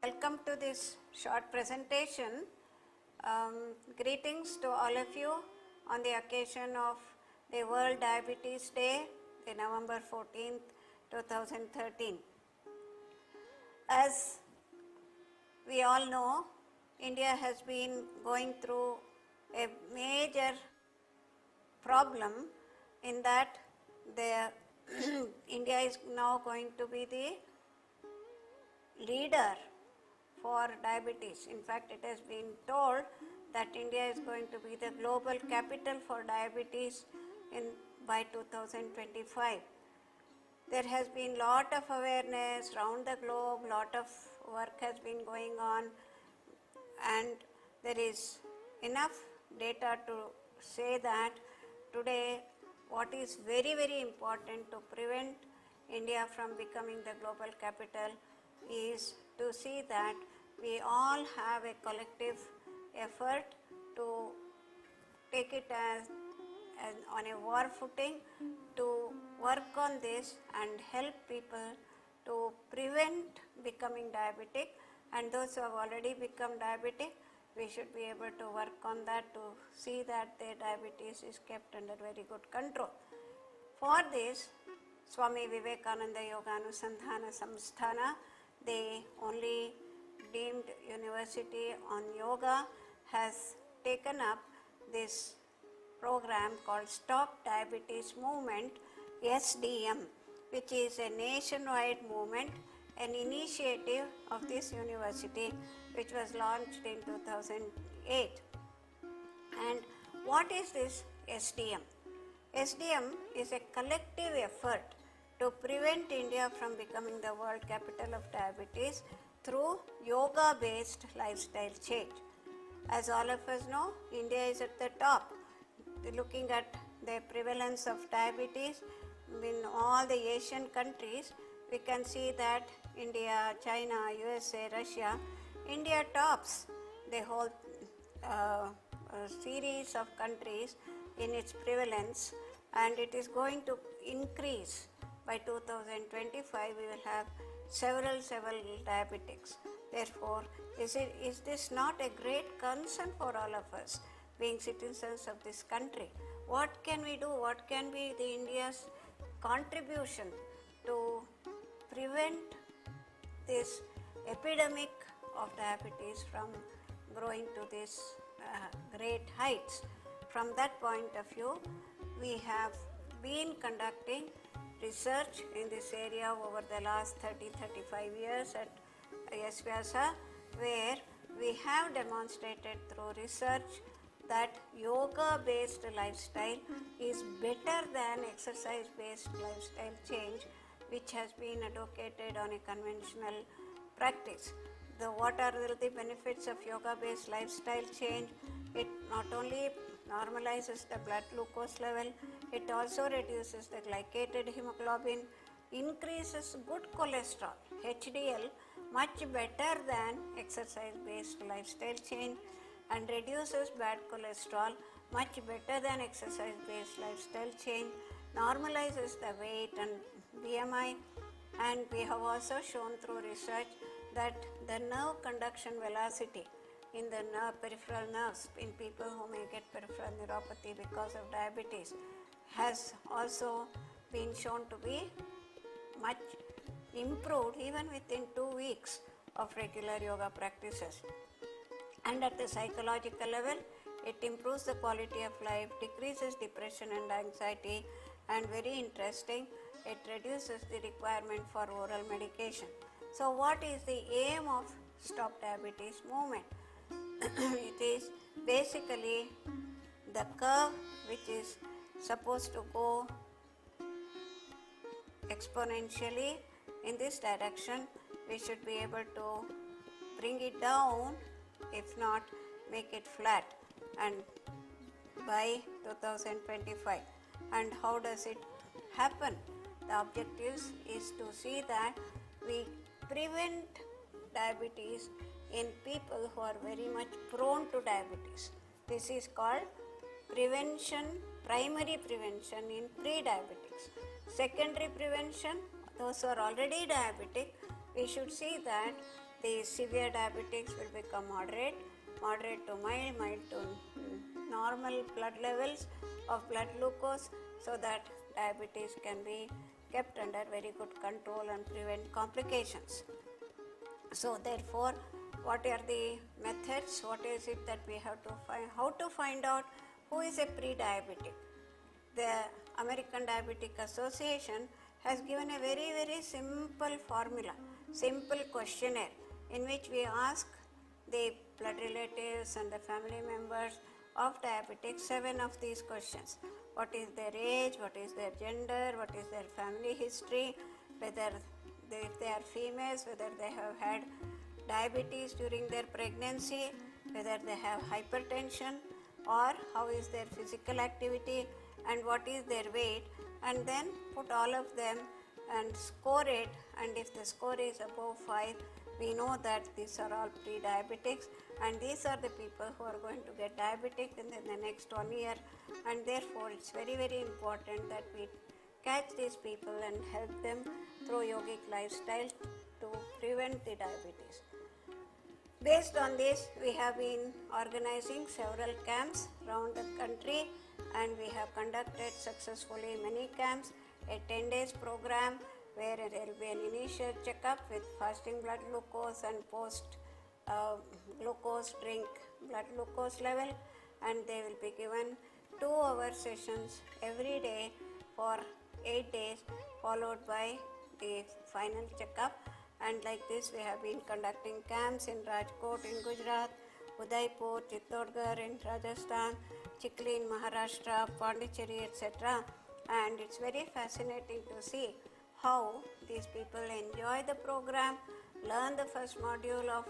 Welcome to this short presentation. Greetings to all of you on the occasion of the World Diabetes Day, the November 14th, 2013. As we all know, India has been going through a major problem in that India is now going to be the leader for diabetes. In fact, it has been told that India is going to be the global capital for diabetes by 2025. There has been lot of awareness around the globe, lot of work has been going on, and there is enough data to say that today what is very, very important to prevent India from becoming the global capital is to see that we all have a collective effort to take it as on a war footing to work on this and help people to prevent becoming diabetic, and those who have already become diabetic, we should be able to work on that to see that their diabetes is kept under very good control. For this, Swami Vivekananda Yoganusandhana Samsthana, the only deemed university on yoga, has taken up this program called Stop Diabetes Movement, SDM, which is a nationwide movement, an initiative of this university which was launched in 2008. And what is this SDM? SDM is a collective effort to prevent India from becoming the world capital of diabetes through yoga-based lifestyle change. As all of us know, India is at the top. Looking at the prevalence of diabetes in all the Asian countries, we can see that India, China, USA, Russia, India tops the whole series of countries in its prevalence, and it is going to increase. By 2025, we will have several diabetics. Therefore, is this not a great concern for all of us, being citizens of this country? What can we do? What can be the India's contribution to prevent this epidemic of diabetes from growing to these great heights? From that point of view, we have been conducting research in this area over the last 30-35 years at S. Vyasa, where we have demonstrated through research that yoga-based lifestyle is better than exercise-based lifestyle change, which has been advocated on a conventional practice. What are the benefits of yoga-based lifestyle change? It not only normalizes the blood glucose level, it also reduces the glycated hemoglobin, increases good cholesterol, HDL, much better than exercise-based lifestyle change, and reduces bad cholesterol, much better than exercise-based lifestyle change, normalizes the weight and BMI, and we have also shown through research that the nerve conduction velocity in the peripheral nerves in people who may get peripheral neuropathy because of diabetes has also been shown to be much improved even within 2 weeks of regular yoga practices. And at the psychological level, it improves the quality of life, decreases depression and anxiety, and very interesting, it reduces the requirement for oral medication. So what is the aim of Stop Diabetes movement? It is basically the curve which is supposed to go exponentially in this direction. We should be able to bring it down, if not make it flat, and by 2025. And how does it happen? The objective is to see that we prevent diabetes in people who are very much prone to diabetes. This is called prevention, primary prevention in pre-diabetics. Secondary prevention, those who are already diabetic, we should see that the severe diabetics will become moderate, moderate to mild, mild to normal blood levels of blood glucose, so that diabetes can be kept under very good control and prevent complications. So therefore, what are the methods? What is it that we have to find? How to find out who is a pre-diabetic? The American Diabetic Association has given a very, very simple formula, simple questionnaire in which we ask the blood relatives and the family members of diabetics 7 of these questions. What is their age, what is their gender, what is their family history, whether if they are females, whether they have had diabetes during their pregnancy, whether they have hypertension, or how is their physical activity and what is their weight, and then put all of them and score it, and if the score is above 5, we know that these are all pre-diabetics, and these are the people who are going to get diabetic in the next 1 year, and therefore it's very, very important that we catch these people and help them through yogic lifestyle to prevent the diabetes. Based on this, we have been organizing several camps around the country, and we have conducted successfully many camps, a 10 days program where there will be an initial checkup with fasting blood glucose and post glucose drink blood glucose level, and they will be given 2-hour sessions every day for 8 days, followed by the final checkup. And like this, we have been conducting camps in Rajkot in Gujarat, Udaipur, Chittorgarh in Rajasthan, Chikli in Maharashtra, Pondicherry, etc. And it's very fascinating to see how these people enjoy the program, learn the first module of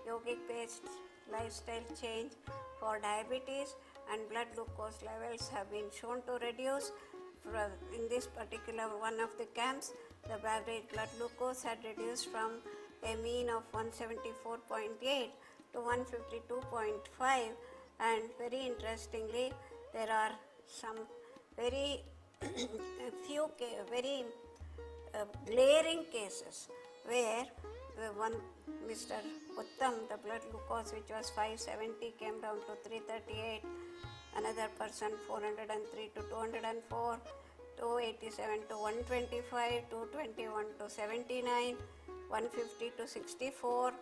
yogic based lifestyle change for diabetes, and blood glucose levels have been shown to reduce. In this particular one of the camps, the average blood glucose had reduced from a mean of 174.8 to 152.5, and very interestingly, there are some very few very glaring cases where one Mr. Uttam, the blood glucose which was 570 came down to 338, another person 403 to 204, 287 to 125, 221 to 79, 150 to 64,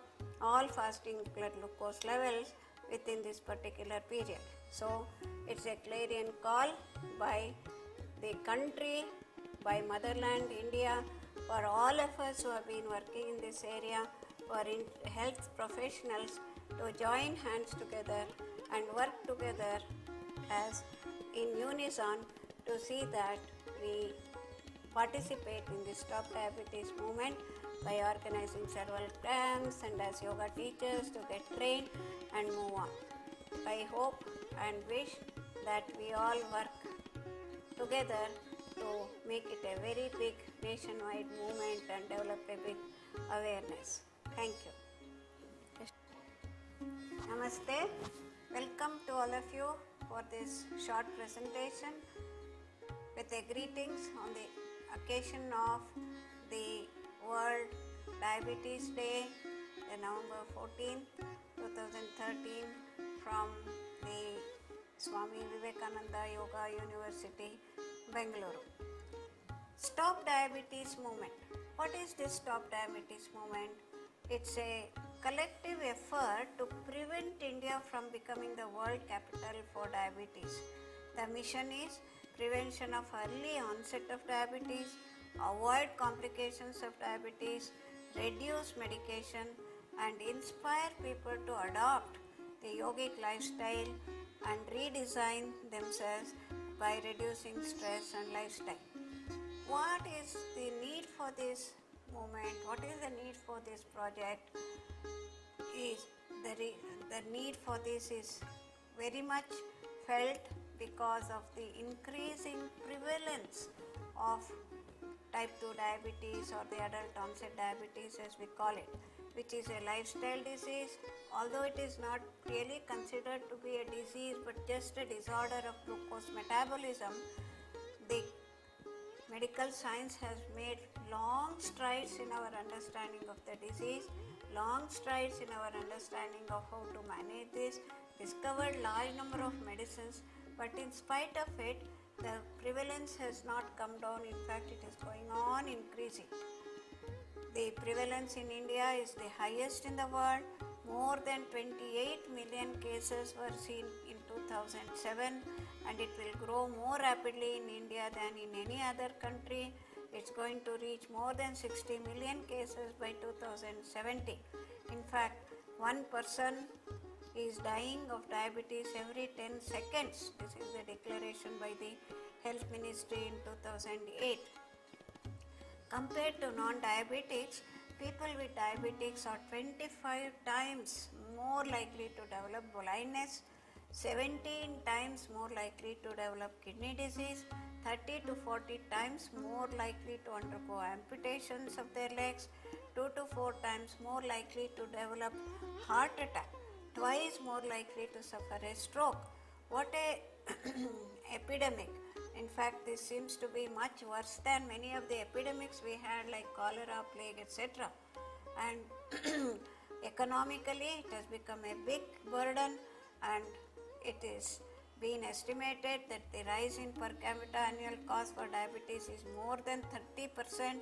all fasting blood glucose levels within this particular period. So it's a clarion call by the country, by motherland India, for all of us who have been working in this area, for health professionals to join hands together and work together as in unison to see that we participate in the Stop Diabetes movement by organizing several camps and as yoga teachers to get trained and move on. I hope and wish that we all work together to make it a very big nationwide movement and develop a big awareness. Thank you. Namaste. Welcome to all of you for this short presentation with a greetings on the occasion of the World Diabetes Day, November 14, 2013, from the Swami Vivekananda Yoga University, Bengaluru. Stop Diabetes Movement. What is this Stop Diabetes Movement? It's a collective effort to prevent India from becoming the world capital for diabetes. The mission is prevention of early onset of diabetes, avoid complications of diabetes, reduce medication, and inspire people to adopt the yogic lifestyle and redesign themselves by reducing stress and lifestyle. What is the need for this movement? What is the need for this project? The need for this is very much felt because of the increasing prevalence of type 2 diabetes, or the adult onset diabetes as we call it, which is a lifestyle disease. Although it is not really considered to be a disease but just a disorder of glucose metabolism, the medical science has made long strides in our understanding of the disease, long strides in our understanding of how to manage this, discovered large number of medicines, but in spite of it, the prevalence has not come down. In fact, it is going on increasing. The prevalence in India is the highest in the world. More than 28 million cases were seen in 2007, and it will grow more rapidly in India than in any other country. It's going to reach more than 60 million cases by 2070. In fact, one person is dying of diabetes every 10 seconds. This is the declaration by the Health Ministry in 2008. Compared to non-diabetics, people with diabetics are 25 times more likely to develop blindness, 17 times more likely to develop kidney disease, 30 to 40 times more likely to undergo amputations of their legs, 2 to 4 times more likely to develop heart attack, twice more likely to suffer a stroke. What a epidemic! In fact, this seems to be much worse than many of the epidemics we had like cholera, plague, etc. And economically, it has become a big burden, and it is been estimated that the rise in per capita annual cost for diabetes is more than 30%,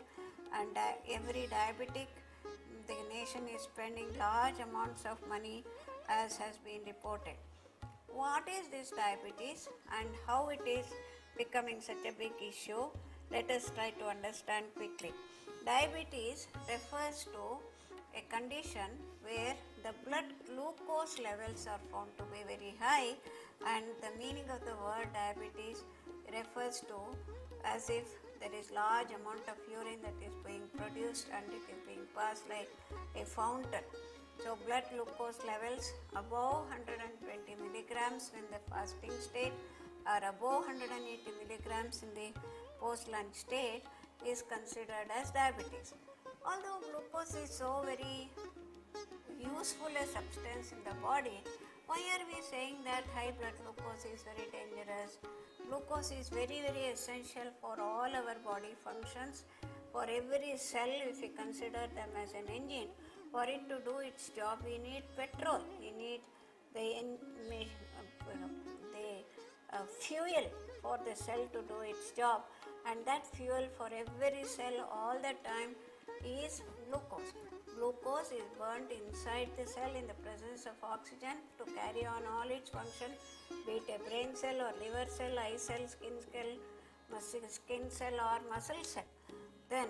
and every diabetic, the nation is spending large amounts of money, as has been reported. What is this diabetes and how it is becoming such a big issue? Let us try to understand quickly. Diabetes refers to a condition where the blood glucose levels are found to be very high, and the meaning of the word diabetes refers to as if there is large amount of urine that is being produced and it is being passed like a fountain. So blood glucose levels above 120 milligrams in the fasting state or above 180 milligrams in the post-lunch state is considered as diabetes. Although glucose is so very useful a substance in the body, why are we saying that high blood glucose is very dangerous? Glucose is very essential for all our body functions. For every cell, if we consider them as an engine, for it to do its job, we need petrol. We need the fuel for the cell to do its job, and that fuel for every cell all the time is glucose. Glucose is burnt inside the cell in the presence of oxygen to carry on all its function, be it a brain cell or liver cell, eye cell, skin cell or muscle cell. Then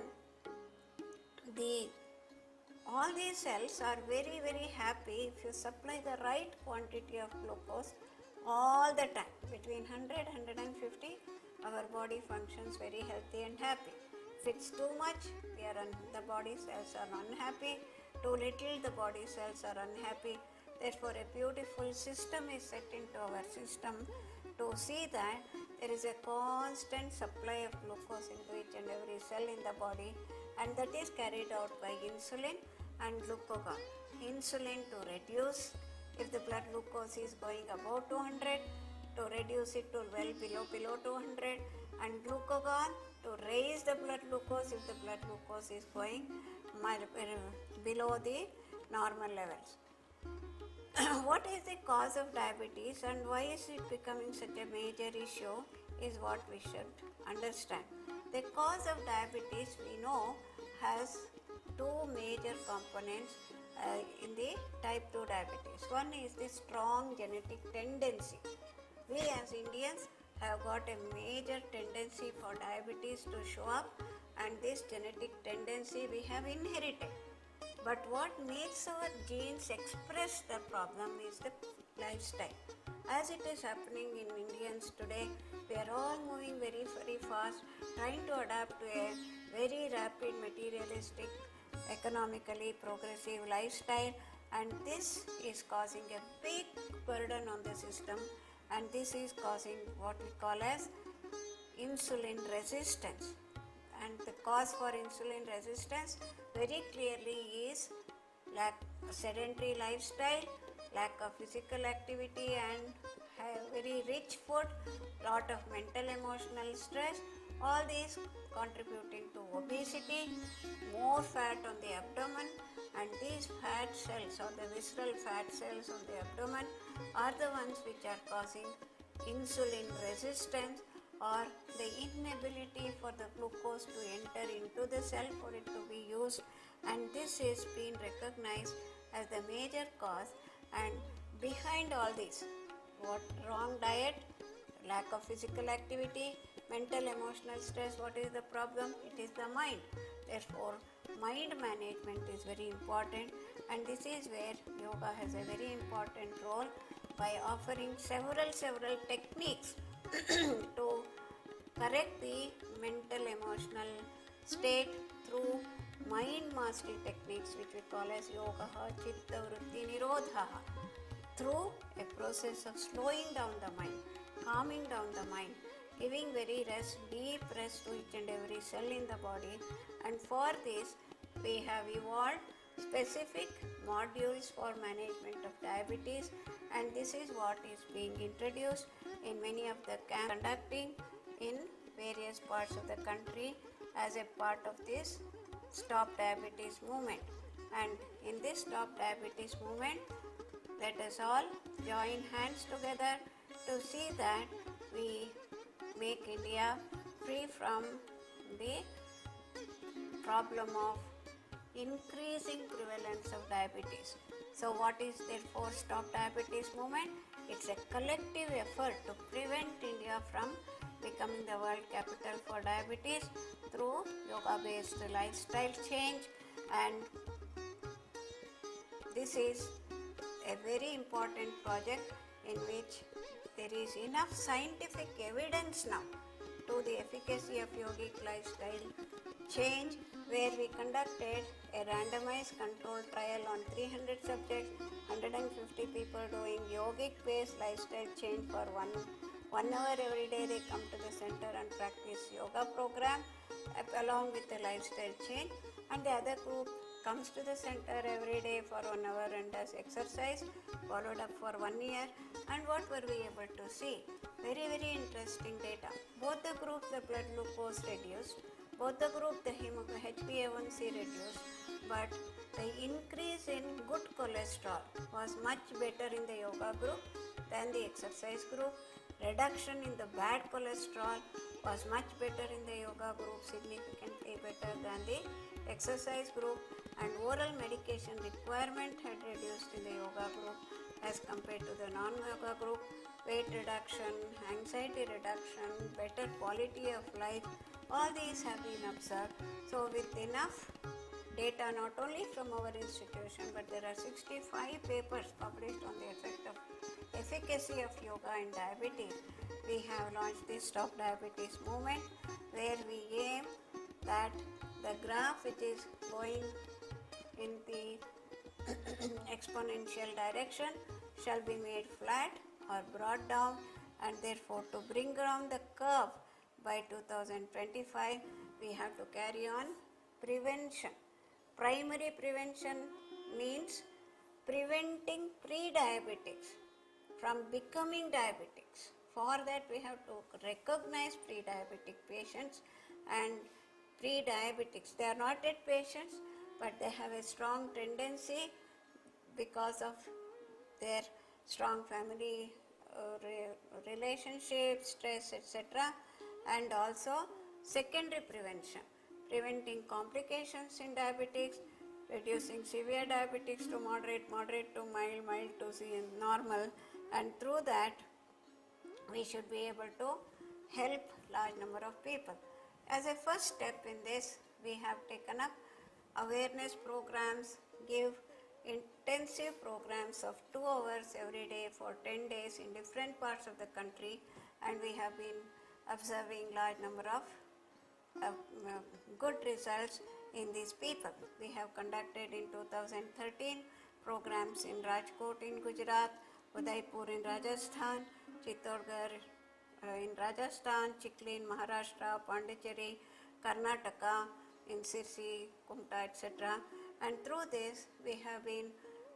all these cells are very happy if you supply the right quantity of glucose all the time. Between 100 150, our body functions very healthy and happy. If it's too much, the body cells are unhappy. Too little, the body cells are unhappy. Therefore, a beautiful system is set into our system to see that there is a constant supply of glucose into each and every cell in the body, and that is carried out by insulin and glucagon. Insulin to reduce if the blood glucose is going above 200, to reduce it to well below 200, and glucagon to raise the blood glucose if the blood glucose is going below the normal levels. What is the cause of diabetes and why is it becoming such a major issue is what we should understand. The cause of diabetes, we know, has two major components in the type 2 diabetes. One is the strong genetic tendency. We as Indians have got a major tendency for diabetes to show up, and this genetic tendency we have inherited. But what makes our genes express the problem is the lifestyle. As it is happening in Indians today, we are all moving very fast, trying to adapt to a very rapid materialistic, economically progressive lifestyle, and this is causing a big burden on the system, and this is causing what we call as insulin resistance. And the cause for insulin resistance very clearly is sedentary lifestyle, lack of physical activity, and very rich food, lot of mental emotional stress, all these contributing to obesity, more fat on the abdomen, and these fat cells or the visceral fat cells on the abdomen are the ones which are causing insulin resistance or the inability for the glucose to enter into the cell for it to be used, and this is being recognized as the major cause. And behind all this, what wrong diet, lack of physical activity, mental emotional stress, what is the problem? It is the mind. Therefore, mind management is very important, and this is where yoga has a very important role by offering several techniques to correct the mental emotional state through mind mastery techniques, which we call as yoga chitta vritti nirodha, through a process of slowing down the mind, calming down the mind, giving very deep rest to each and every cell in the body. And for this, we have evolved specific modules for management of diabetes, and this is what is being introduced in many of the camps conducting in various parts of the country as a part of this Stop Diabetes movement. And in this Stop Diabetes movement, let us all join hands together to see that we make India free from the problem of increasing prevalence of diabetes. So what is therefore Stop Diabetes movement? It's a collective effort to prevent India from becoming the world capital for diabetes through yoga-based lifestyle change, and this is a very important project in which there is enough scientific evidence now to the efficacy of yogic lifestyle change, where we conducted a randomized controlled trial on 300 subjects, 150 people doing yogic based lifestyle change for one hour every day. They come to the center and practice yoga program along with the lifestyle change, and the other group comes to the center every day for 1 hour and does exercise, followed up for 1 year. And what were we able to see? Very interesting data. Both the groups, the blood glucose reduced, both the group, the HbA1c reduced, but the increase in good cholesterol was much better in the yoga group than the exercise group. Reduction in the bad cholesterol was much better in the yoga group, significantly better than the exercise group, and oral medication requirement had reduced in the yoga group as compared to the non-yoga group. Weight reduction, anxiety reduction, better quality of life, all these have been observed. So with enough data not only from our institution, but there are 65 papers published on the effect of efficacy of yoga in diabetes, we have launched this Stop Diabetes movement, where we aim that the graph which is going in the exponential direction shall be made flat or brought down, and therefore to bring down the curve by 2025, we have to carry on prevention. Primary prevention means preventing pre-diabetics from becoming diabetics. For that, we have to recognize pre-diabetic patients and pre-diabetics. They are not yet patients, but they have a strong tendency because of their strong family relationships, stress, etc. And also secondary prevention, preventing complications in diabetics, reducing severe diabetics to moderate, moderate to mild, mild to normal, and through that we should be able to help large number of people. As a first step in this, we have taken up awareness programs, give intensive programs of 2 hours every day for 10 days in different parts of the country, and we have been observing large number of good results in these people. We have conducted in 2013 programs in Rajkot in Gujarat, Udaipur in Rajasthan, Chittorgarh in Rajasthan, Chikli in Maharashtra, Pondicherry, Karnataka, in Sirsi, Kumta, etc. And through this, we have been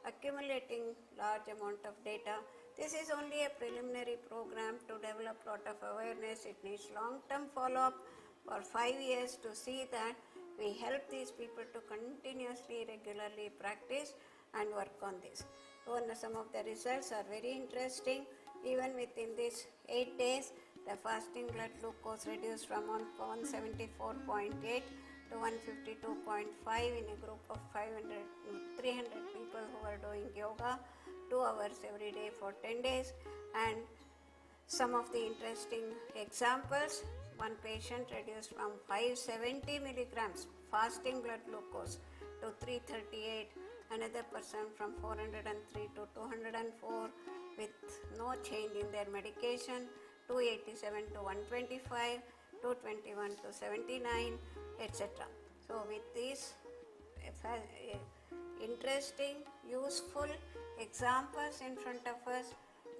accumulating large amount of data. This is only a preliminary program to develop lot of awareness. It needs long-term follow-up for 5 years to see that we help these people to continuously, regularly practice and work on this. So some of the results are very interesting. Even within these 8 days, the fasting blood glucose reduced from 174.8 to 152.5 in a group of 300 people who are doing yoga 2 hours every day for 10 days. And some of the interesting examples: one patient reduced from 570 milligrams fasting blood glucose to 338, another person from 403 to 204 with no change in their medication, 287 to 125, 221 to 79, etc. So with these interesting, useful examples in front of us,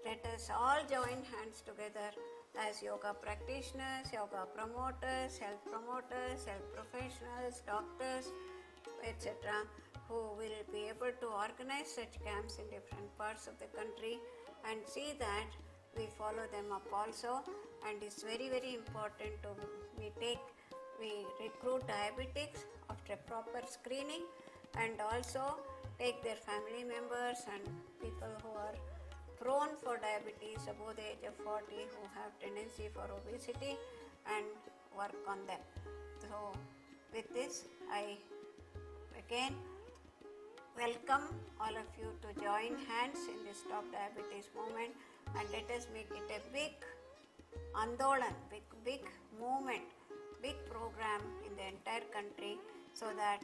let us all join hands together as yoga practitioners, yoga promoters, health professionals, doctors, etc., who will be able to organize such camps in different parts of the country and see that we follow them up also. And it's very, very important to we recruit diabetics after proper screening, and also take their family members and people who are prone for diabetes above the age of 40 who have tendency for obesity and work on them. So with this, I again welcome all of you to join hands in this Stop Diabetes movement, and let us make it a big andolan, big movement, big program in the entire country, so that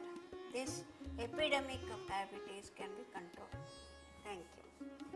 this epidemic of diabetes can be controlled. Thank you.